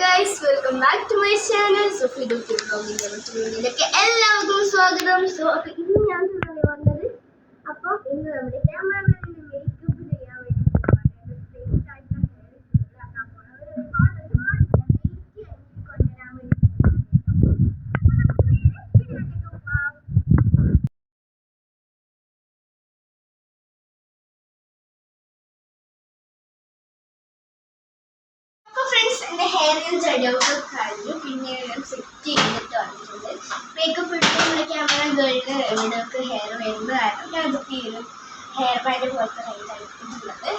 guys, welcome back to my channel. Sophie Duty Vlogging വീഡിയോയിലേക്ക് എല്ലാവർക്കും സ്വാഗതം. സോ അപ്പോൾ ഇന്ന് ഞാൻ വന്നത് അപ്പോൾ ഇന്ന് നമ്മുടെ ക്യാമറമാനിന്റെ മേക്കപ്പ് ചെയ്യാൻ വേണ്ടി പോവാണ്. സ്ട്രെയിറ്റ് ആയിട്ടുള്ള ഹെയർ ഇടാൻ പോവാണ്. ഒരുപാട് കൊണ്ടുവരാൻ വേണ്ടി എൻ്റെ ഹെയർ ചെടിയൊക്കെ കഴിഞ്ഞു. പിന്നെ സെറ്റ് ചെയ്തിട്ട് വന്നിട്ടുണ്ട്. മേക്കപ്പ് ഇട്ടുള്ള ക്യാമറ ഗേളിന് എവിടെയൊക്കെ ഹെയർ വരുന്നത് കാരണം ഞാൻ ബുക്ക് ചെയ്തു. ഹെയർ ബാൻഡ് പോലത്തെ ഹെയർ എടുത്തിട്ടുള്ളത്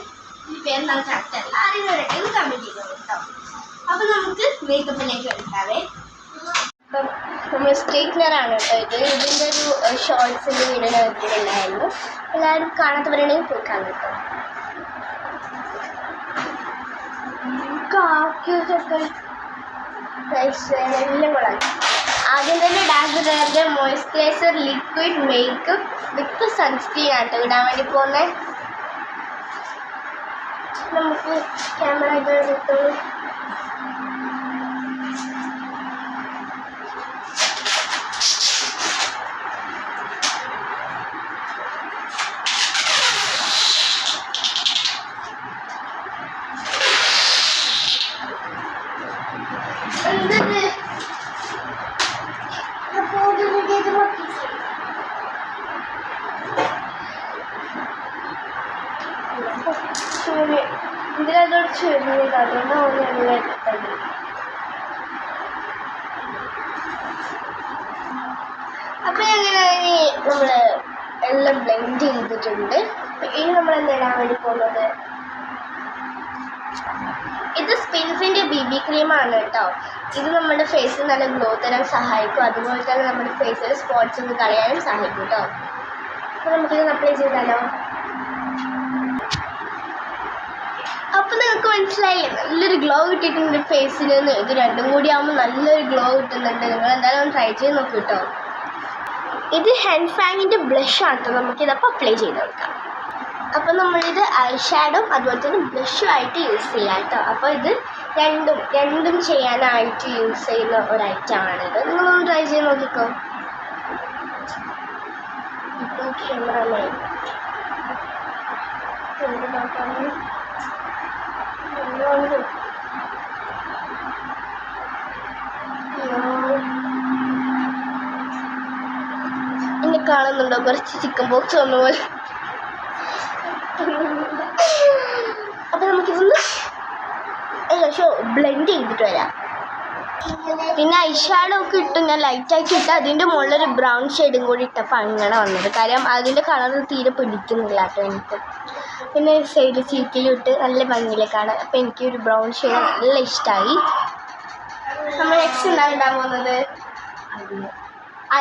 ഈ പേര് നമുക്ക് കറക്റ്റ് അല്ല, അറിയുന്നവരൊക്കെ കമൻറ്റ് ചെയ്തോ കേട്ടോ. അപ്പോൾ നമുക്ക് മേക്കപ്പിലേക്ക് എടുക്കാവേ. അപ്പം നമ്മൾ സ്ട്രെയിറ്റ്നറാണ് കേട്ടോ ഇത്. ഇതിൻ്റെ ഒരു ഷോർട്സിൻ്റെ വീഡിയോ ഞാൻ ഇട്ടിട്ടുണ്ടായിരുന്നു. എല്ലാവരും കാണാത്തവരുണ്ടെങ്കിൽ പോയി കാണും കേട്ടോ. ആദ്യം തന്നെ ഡാസ്ലറിന്റെ മോയ്സ്ചറൈസർ ലിക്വിഡ് മേക്കപ്പ് വിത്ത് സൺസ്ക്രീൻ ആട്ടോ ഇടാൻ വേണ്ടി പോകുന്നത്. നമുക്ക് ക്യാമറ എടുത്തോളൂ. ഇതിലതൊരു ചെറിയത് അതുകൊണ്ടാണ് ഞങ്ങൾ എടുത്തത്. അപ്പം അങ്ങനെ നമ്മൾ എല്ലാം ബ്ലെൻഡ് ചെയ്തിട്ടുണ്ട്. ഇനി നമ്മൾ എന്താ ഇടാൻ വേണ്ടി പോകുന്നത്, ഇത് സ്പിൻസിൻ്റെ BB ക്രീമാണ് കേട്ടോ. ഇത് നമ്മുടെ ഫേസിൽ നല്ല ഗ്ലോ തരാൻ സഹായിക്കും. അതുപോലെ തന്നെ നമ്മുടെ ഫേസിൽ സ്പോട്ട്സ് ഒന്ന് കളയാനും സഹായിക്കും കേട്ടോ. അപ്പോൾ നമുക്കിത് അപ്ലൈ ചെയ്താലോ. അപ്പോൾ നിങ്ങൾക്ക് മനസ്സിലായില്ലേ, നല്ലൊരു ഗ്ലോ കിട്ടിയിട്ടുണ്ട് ഫേസിൽ നിന്ന്. ഇത് രണ്ടും കൂടി ആകുമ്പോൾ നല്ലൊരു ഗ്ലോ കിട്ടുന്നുണ്ട്. നിങ്ങൾ എന്തായാലും ഒന്ന് ട്രൈ ചെയ്ത് നോക്കൂ കേട്ടോ. ഇത് ഹാൻഡ് ഫാങ്ങിൻ്റെ ബ്ലഷാണ് കേട്ടോ. നമുക്കിതപ്പോൾ അപ്ലൈ ചെയ്ത് കൊടുക്കാം. അപ്പോൾ നമ്മളിത് ഐ ഷാഡും അതുപോലെ തന്നെ ബ്ലഷും ആയിട്ട് യൂസ് ചെയ്യാം കേട്ടോ. അപ്പോൾ ഇത് രണ്ടും ചെയ്യാനായിട്ട് യൂസ് ചെയ്യുന്ന ഒരു ഐറ്റമാണിത്. നിങ്ങളൊന്ന് ട്രൈ ചെയ്ത് നോക്കിക്കോ. ഇപ്പോൾ ക്യാമറമാൻ എന്നെ കാണുന്നുണ്ടോ? കുറച്ച് ചിക്കൻ ബോക്സ് വന്ന പോലെ. അപ്പം നമുക്കിതൊന്ന് ബ്ലെൻഡ് ചെയ്തിട്ട് വരാം. പിന്നെ ഐഷാഡോ ഒക്കെ ഇട്ട് ഞാൻ ലൈറ്റായിട്ട് ഇട്ട് അതിൻ്റെ മുകളിലൊരു ബ്രൗൺ ഷെയ്ഡും കൂടി ഇട്ടപ്പോൾ അങ്ങനെ വന്നത്. കാര്യം അതിൻ്റെ കളർ തീരെ പിടിക്കുന്നില്ല കേട്ടോ എനിക്ക്. പിന്നെ സൈഡ് ചീക്കിലും ഇട്ട് നല്ല ഭംഗിയിലേക്കാണ്. അപ്പോൾ എനിക്കൊരു ബ്രൗൺ ഷെയ്ഡ് നല്ല ഇഷ്ടമായി. നമ്മൾ നെക്സ്റ്റ് എന്താണ് ഇടാൻ പോകുന്നത്,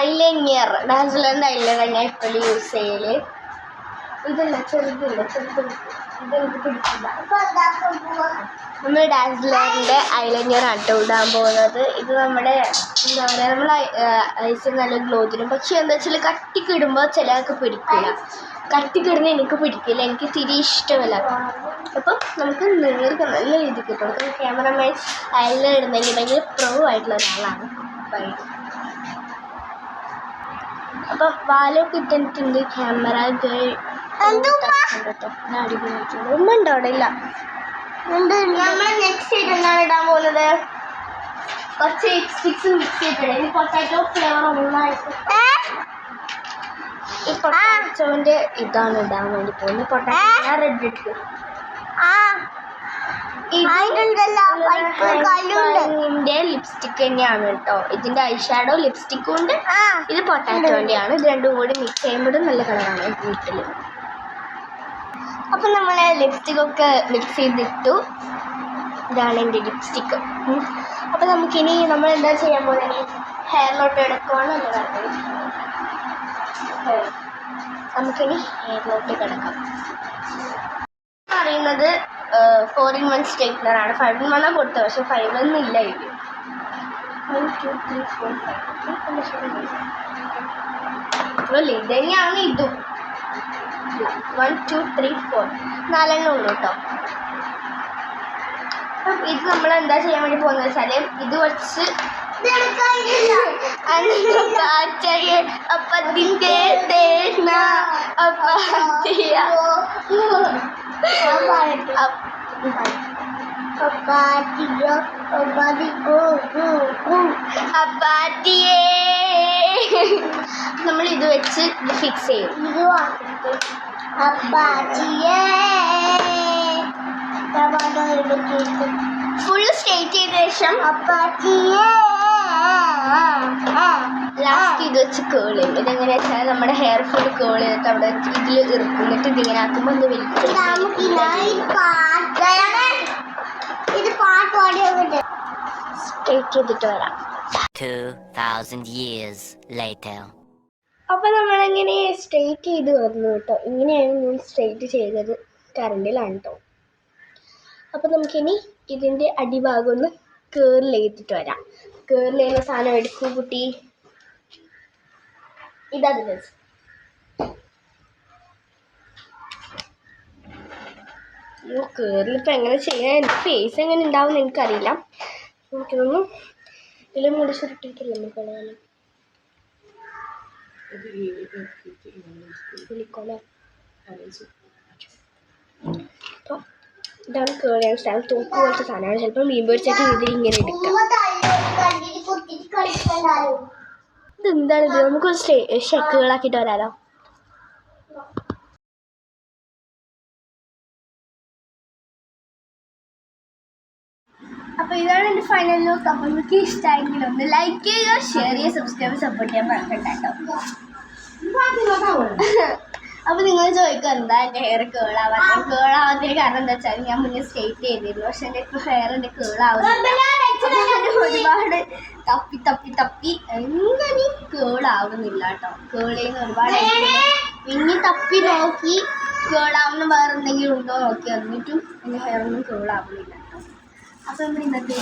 ഐലൈനർ. ഡാസ്ലറിൻ്റെ ഐലൈനർ ഞാൻ എപ്പോഴും യൂസ് ചെയ്യല്. ഇതല്ല ചെറുതെനിക്ക് പിടിക്കില്ല. നമ്മൾ ഡാസ്ലറിൻ്റെ ഐലൈനർ ആട്ടോ ഇടാൻ പോകുന്നത്. ഇത് നമ്മുടെ എന്താ പറയുക, നമ്മൾ ഐസ് നല്ല ഗ്ലോ തരും. പക്ഷേ എന്താ വെച്ചാൽ കട്ടിക്കിടുമ്പോൾ ചിലർക്ക് പിടിക്കില്ല. കട്ടിക്കിടുന്ന എനിക്ക് പിടിക്കില്ല, എനിക്ക് തിരി ഇഷ്ടമല്ല. അപ്പം നമുക്ക് നിങ്ങൾക്ക് നല്ല രീതിക്ക് കിട്ടും. നമുക്ക് ക്യാമറമാൻ ഐലൈനർ ഇടുന്നതിൽ ഭയങ്കര പ്രോ ആയിട്ടുള്ള ഒരാളാണ്. അപ്പം വാലൊക്കെ ഇട്ടിട്ടുണ്ട് ക്യാമറ ഗേൾ കേട്ടോ. ഉമ്മ അവിടെ ഇല്ല. നമ്മൾ നെക്സ്റ്റ് ആയിട്ട് എന്താണ് ഇടാൻ പോകുന്നത്, കുറച്ച് ലിപ്സ്റ്റിക്സ് മിക്സ് ചെയ്തിട്ട് ഇനി പൊട്ടാറ്റോ ഫ്ലേവർ ഒന്നായിട്ട് ഈ പൊട്ടാറ്റോൻ്റെ ഇതാണ് ഇടാൻ വേണ്ടി പോകുന്നത്. പൊട്ടാറ്റോ റെഡ് ഇട്ട് ഇതിൻ്റെ ലിപ്സ്റ്റിക് തന്നെയാണ് കേട്ടോ. ഇതിൻ്റെ ഐഷാഡോ ലിപ്സ്റ്റിക്കും ഉണ്ട്, ഇത് പൊട്ടാറ്റോൻ്റെ ആണ്. ഇത് രണ്ടും കൂടി മിക്സ് ചെയ്യുമ്പോഴും നല്ല കളറാണ് വീട്ടിൽ. അപ്പം നമ്മൾ ലിപ്സ്റ്റിക്കൊക്കെ മിക്സ് ചെയ്തിട്ടു. ഇതാണ് എൻ്റെ ലിപ്സ്റ്റിക്ക്. അപ്പോൾ നമുക്കിനി നമ്മൾ എന്താ ചെയ്യാൻ പോകുന്നത്, ഹെയറിലോട്ട് എടുക്കുവാണ് എന്ന് പറഞ്ഞത്. നമുക്കിനി ഹെയറിലോട്ട് കിടക്കാം. പറയുന്നത് 4-in-1 സ്ട്രെയിറ്റ്നറാണ്. 5-in-1 കൊടുത്തത്, പക്ഷെ 5 ഇല്ല ഇത്. 1 2 3 4 5 ഇത് തന്നെയാണ് ഇതും. 1 2 3 4 4 ഉള്ളൂ കേട്ടോ. ഇത് നമ്മൾ എന്താ ചെയ്യാൻ വേണ്ടി പോകുന്നത് വെച്ചാല് ഇത് വെച്ച് അപ്പത്തിന്റെ തേങ്ങ അപ്പാത്തിയ അപ്പാത്തിയേ നമ്മൾ ഇത് വെച്ച് ഫിക്സ് ചെയ്യും. ഫുൾ സ്റ്റേറ്റ് ചെയ്ത ശേഷം ലാസ്റ്റ് ഇത് വെച്ച് കേൾ ചെയ്യും. ഇതെങ്ങനെയാ വെച്ചാൽ നമ്മുടെ ഹെയർ ഫുൾ കേൾ ചെയ്തിട്ട് അവിടെ ഇതിൽ ഇറക്കും. എന്നിട്ട് ഇതിങ്ങനെ ആക്കുമ്പോൾ ഒന്ന് വലിക്കും. സ്ട്രേറ്റ് ചെയ്തിട്ട് വരാം. 2000 years later. അപ്പോൾ നമ്മളെങ്ങനെ സ്ട്രേറ്റ് ചെയ്ത് വന്നു കേട്ടോ. ഇങ്ങനെയാണ് ഞാൻ സ്ട്രേറ്റ് ചെയ്തത്. കറണ്ടിലാണ് കേട്ടോ. അപ്പോൾ നമുക്കിനി ഇതിൻ്റെ അടിഭാഗം ഒന്ന് കേറിൽ ചെയ്തിട്ട് വരാം. കേറിൽ ചെയ്യുന്ന സാധനം എടുക്കൂ കുട്ടി. ഇതത് അയ്യോ കേറിലിപ്പോൾ എങ്ങനെ ചെയ്യാൻ, എൻ്റെ ഫേസ് എങ്ങനെ ഉണ്ടാവും എനിക്കറിയില്ല. നമുക്കിതൊന്ന് ഇതിലും കൂടി ചുരുട്ടിയിട്ടില്ല നമുക്ക് വിളിക്കോളെ. അപ്പോൾ ഇതാണ് കേളിയാണ് സ്ഥലം. തൂക്ക് പോലത്തെ സാധനമാണ്. ചിലപ്പോൾ മീൻ പൊരിച്ചിട്ട് ഇതിൽ ഇങ്ങനെ എടുക്കാം. ഇതെന്താണിത്? നമുക്കൊരു ഷെക്കുകളാക്കിയിട്ട് വരാലോ. അപ്പോൾ ഇതാണ് എൻ്റെ ഫൈനൽ ലുക്ക്. അപ്പോൾ നിങ്ങൾക്ക് ഇഷ്ടമായെങ്കിൽ ഒന്ന് ലൈക്ക് ചെയ്യുക, ഷെയർ ചെയ്യുക, സബ്സ്ക്രൈബ്, സപ്പോർട്ട് ചെയ്യാൻ മറക്കണ്ട കേട്ടോ. അപ്പോൾ നിങ്ങൾ ചോദിക്കുക എന്താ എൻ്റെ ഹെയർ കേളാവാത്തതിന് കാരണം എന്താ വെച്ചാൽ ഞാൻ മുന്നേ സ്ട്രേറ്റ് ചെയ്തിരുന്നു. പക്ഷെ എൻ്റെ ഇപ്പോൾ ഹെയർ എൻ്റെ കേളാവുന്നില്ല. ഒരുപാട് തപ്പി എങ്ങനെ കേളാവുന്നില്ല കേട്ടോ. കേളിന്ന് ഒരുപാട് പിന്നെ തപ്പി നോക്കി കേളാവുന്ന വേറെ എന്തെങ്കിലും ഉണ്ടോ നോക്കി, എന്നിട്ടും എൻ്റെ ഹെയർ ഒന്നും കേളാവുന്നില്ല കേട്ടോ. അപ്പോൾ നമ്മൾ ഇന്നത്തെ